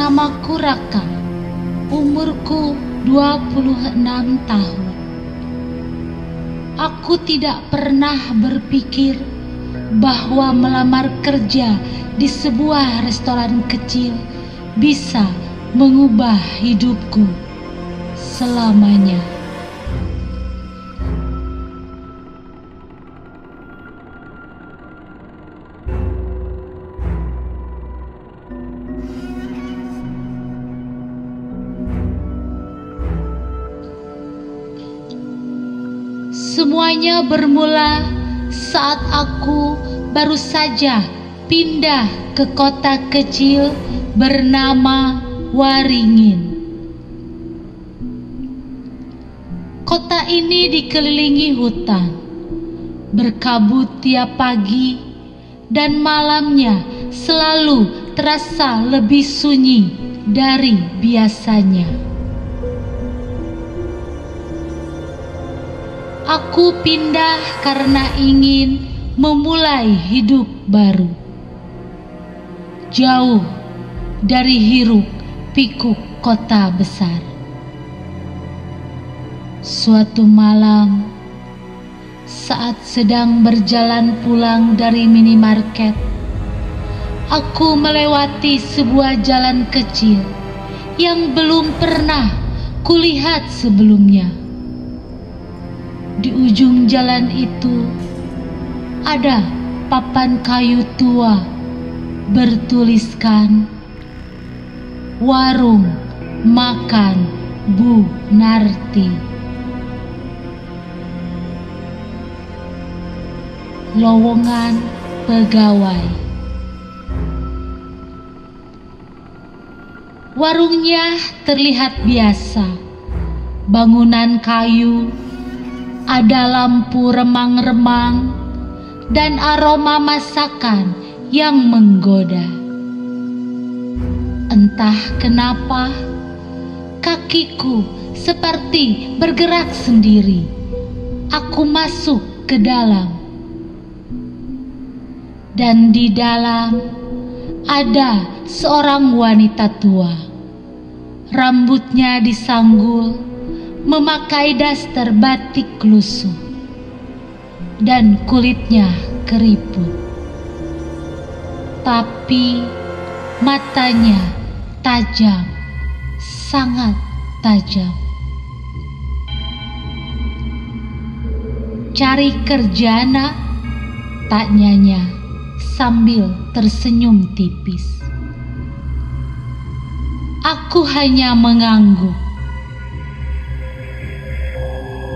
Namaku Raka, umurku 26 tahun. Aku tidak pernah berpikir bahwa melamar kerja di sebuah restoran kecil bisa mengubah hidupku selamanya. Semuanya bermula saat aku baru saja pindah ke kota kecil bernama Waringin. Kota ini dikelilingi hutan, berkabut tiap pagi, dan malamnya selalu terasa lebih sunyi dari biasanya. Aku pindah karena ingin memulai hidup baru, jauh dari hiruk pikuk kota besar. Suatu malam, saat sedang berjalan pulang dari minimarket, aku melewati sebuah jalan kecil yang belum pernah kulihat sebelumnya. Di ujung jalan itu ada papan kayu tua bertuliskan "Warung Makan Bu Narti". Lowongan pegawai. Warungnya terlihat biasa, bangunan kayu, ada lampu remang-remang, dan aroma masakan yang menggoda. Entah kenapa, kakiku seperti bergerak sendiri. Aku masuk ke dalam, dan di dalam ada seorang wanita tua. Rambutnya disanggul, memakai daster batik lusuh, dan kulitnya keriput. Tapi matanya tajam, sangat tajam. "Cari kerja, nak?" tanyanya sambil tersenyum tipis. Aku hanya mengangguk.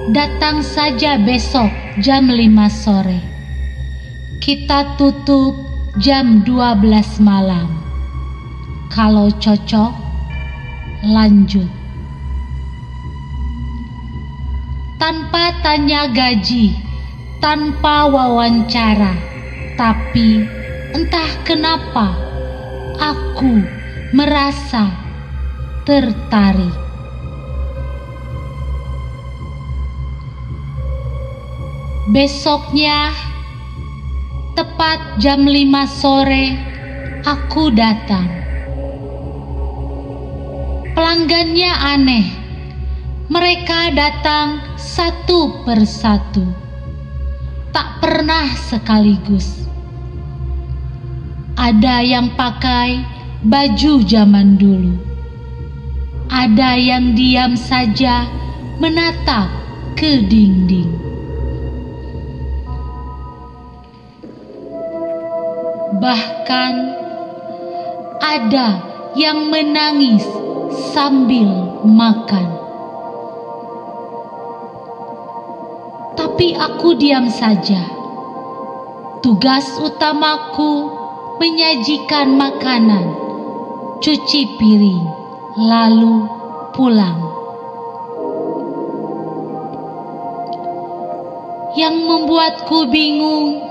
"Datang saja besok jam 5 sore. Kita tutup jam 12 malam. Kalau cocok, lanjut." Tanpa tanya gaji, tanpa wawancara, tapi entah kenapa aku merasa tertarik. Besoknya, tepat jam 5 sore, aku datang. Pelanggannya aneh. Mereka datang satu persatu, tak pernah sekaligus. Ada yang pakai baju zaman dulu. Ada yang diam saja menatap ke dinding. Bahkan ada yang menangis sambil makan. Tapi aku diam saja. Tugas utamaku menyajikan makanan, cuci piring, lalu pulang. Yang membuatku bingung,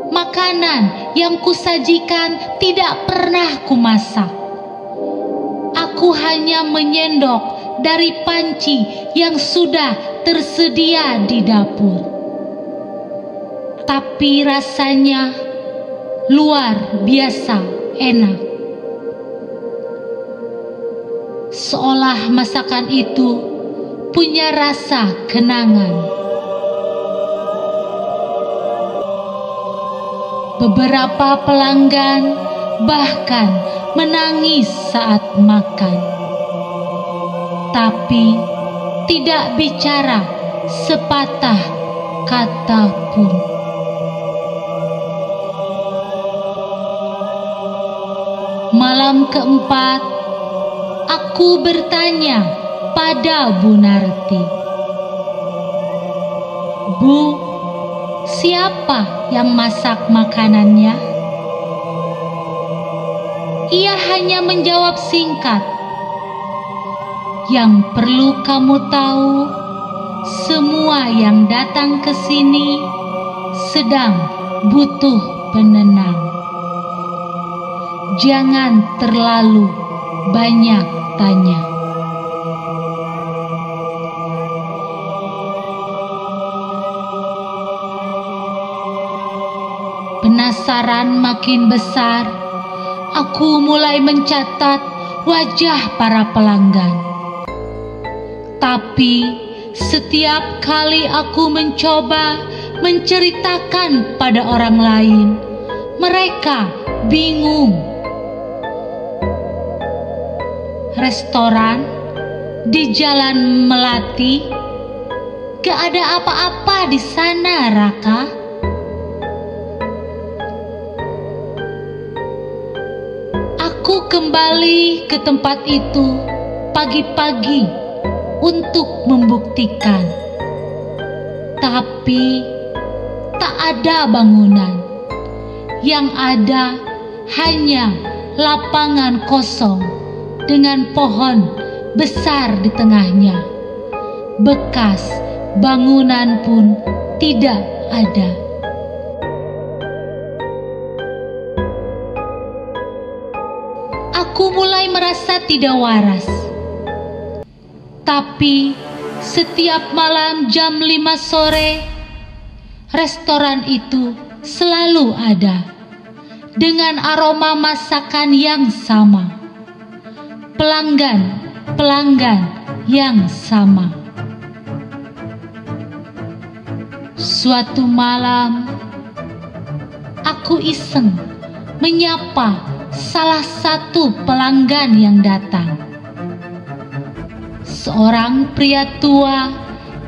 makanan yang kusajikan tidak pernah kumasak. Aku hanya menyendok dari panci yang sudah tersedia di dapur. Tapi rasanya luar biasa enak. seolah masakan itu punya rasa kenangan. Beberapa pelanggan bahkan menangis saat makan, tapi tidak bicara sepatah kata pun. Malam keempat, aku bertanya pada Bu Narti, "Bu, siapa yang masak makanannya?" Ia hanya menjawab singkat, "Yang perlu kamu tahu, semua yang datang ke sini sedang butuh penenang. Jangan terlalu banyak tanya." Penasaran makin besar, aku mulai mencatat wajah para pelanggan. Tapi setiap kali aku mencoba menceritakan pada orang lain, mereka bingung. Restoran di Jalan Melati, gak ada apa-apa di sana, Raka. Aku kembali ke tempat itu pagi-pagi untuk membuktikan, tapi tak ada bangunan. Yang ada hanya lapangan kosong dengan pohon besar di tengahnya. Bekas bangunan pun tidak ada. Aku mulai merasa tidak waras. Tapi setiap malam jam 5 sore, restoran itu selalu ada dengan aroma masakan yang sama. Pelanggan yang sama. Suatu malam, aku iseng menyapa salah satu pelanggan yang datang. Seorang pria tua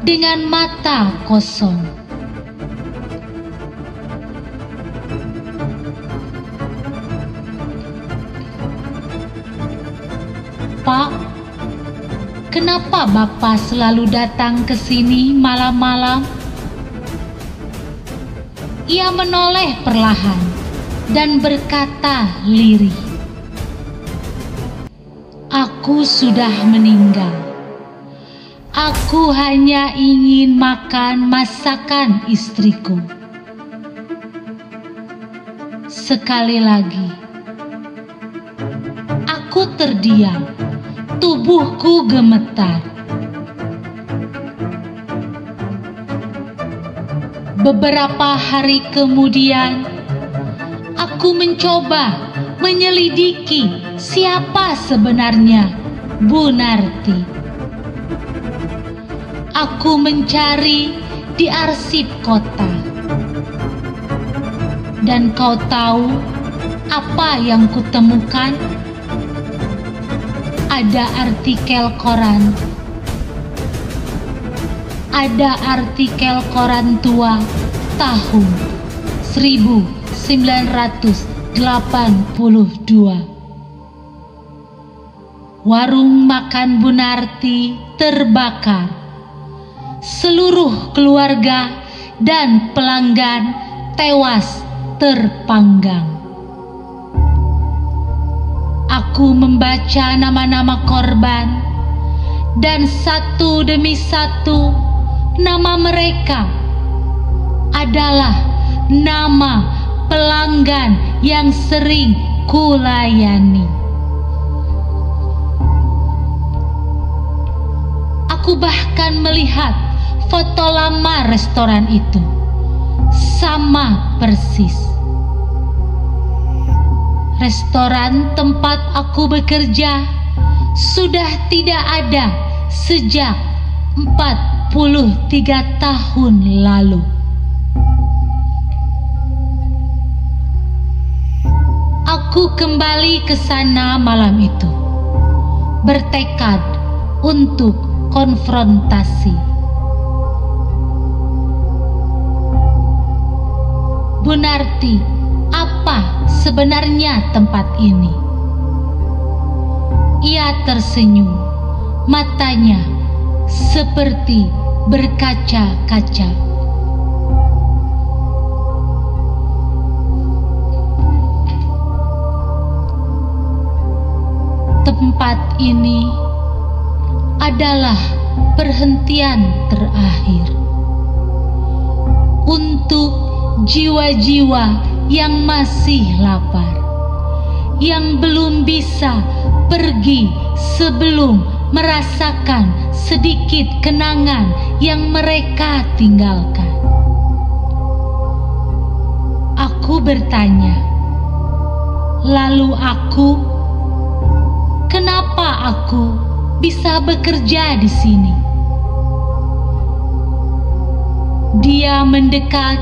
dengan mata kosong. "Pak, kenapa Bapak selalu datang ke sini malam-malam?" Ia menoleh perlahan dan berkata lirih, "Aku sudah meninggal. Aku hanya ingin makan masakan istriku." Sekali lagi, aku terdiam. Tubuhku gemetar. Beberapa hari kemudian, aku mencoba menyelidiki siapa sebenarnya Bu Narti. Aku mencari di arsip kota. Dan kau tahu apa yang kutemukan? Ada artikel koran. Ada artikel koran tua tahun 1982. Warung makan Bu Narti terbakar. Seluruh keluarga dan pelanggan tewas terpanggang. Aku membaca nama-nama korban, dan satu demi satu nama mereka adalah nama pelanggan yang sering kulayani. Aku bahkan melihat foto lama restoran itu, sama persis. Restoran tempat aku bekerja sudah tidak ada sejak 43 tahun lalu. Aku kembali ke sana malam itu, bertekad untuk konfrontasi. Bu Narti, apa sebenarnya tempat ini? Ia tersenyum, matanya seperti berkaca-kaca. Tempat ini adalah perhentian terakhir untuk jiwa-jiwa yang masih lapar, yang belum bisa pergi sebelum merasakan sedikit kenangan yang mereka tinggalkan. Aku bertanya, lalu kenapa aku bisa bekerja di sini? Dia mendekat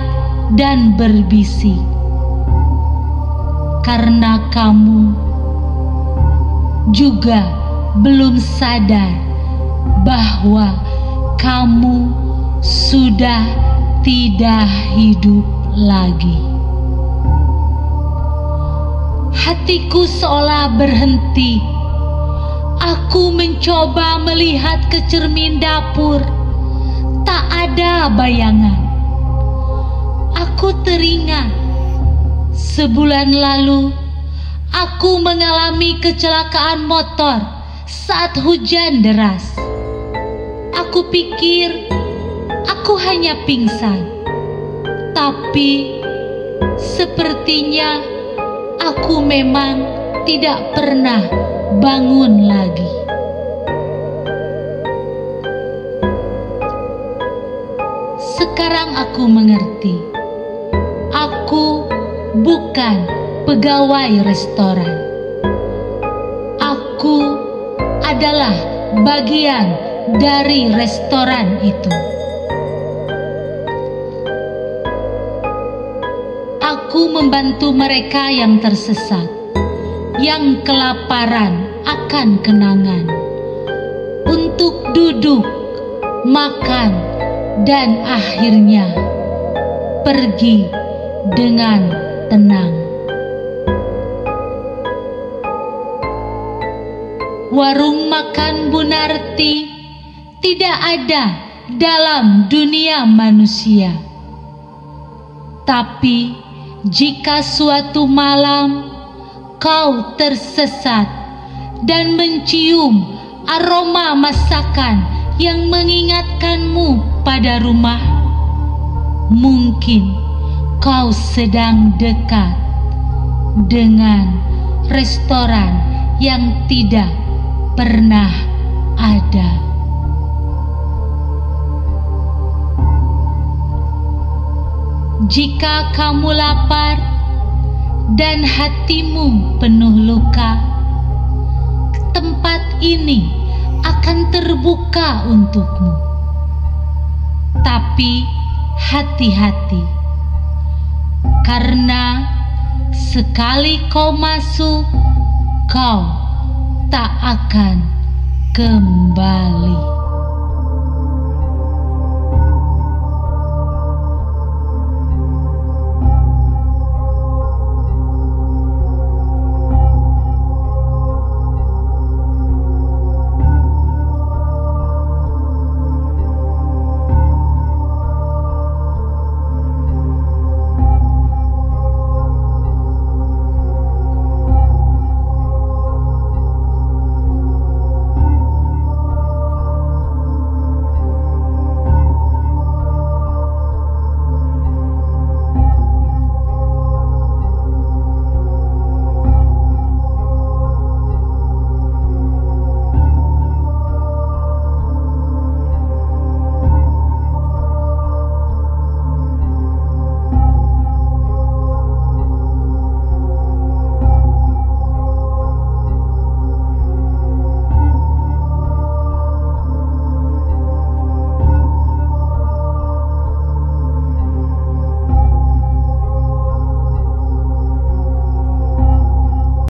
dan berbisik, karena kamu juga belum sadar bahwa kamu sudah tidak hidup lagi. Hatiku seolah berhenti. Aku mencoba melihat ke cermin dapur. Tak ada bayangan. Aku teringat sebulan lalu aku mengalami kecelakaan motor saat hujan deras. Aku pikir aku hanya pingsan, tapi sepertinya aku memang tidak pernah bangun lagi. Sekarang aku mengerti. Aku bukan pegawai restoran. Aku adalah bagian dari restoran itu. Aku membantu mereka yang tersesat, yang kelaparan akan kenangan, untuk duduk, makan, dan akhirnya pergi dengan tenang. Warung makan Bu Narti tidak ada dalam dunia manusia. Tapi jika suatu malam kau tersesat dan mencium aroma masakan yang mengingatkanmu pada rumah, mungkin kau sedang dekat dengan restoran yang tidak pernah ada. Jika kamu lapar dan hatimu penuh luka, tempat ini akan terbuka untukmu. Tapi hati-hati, karena sekali kau masuk, kau tak akan kembali.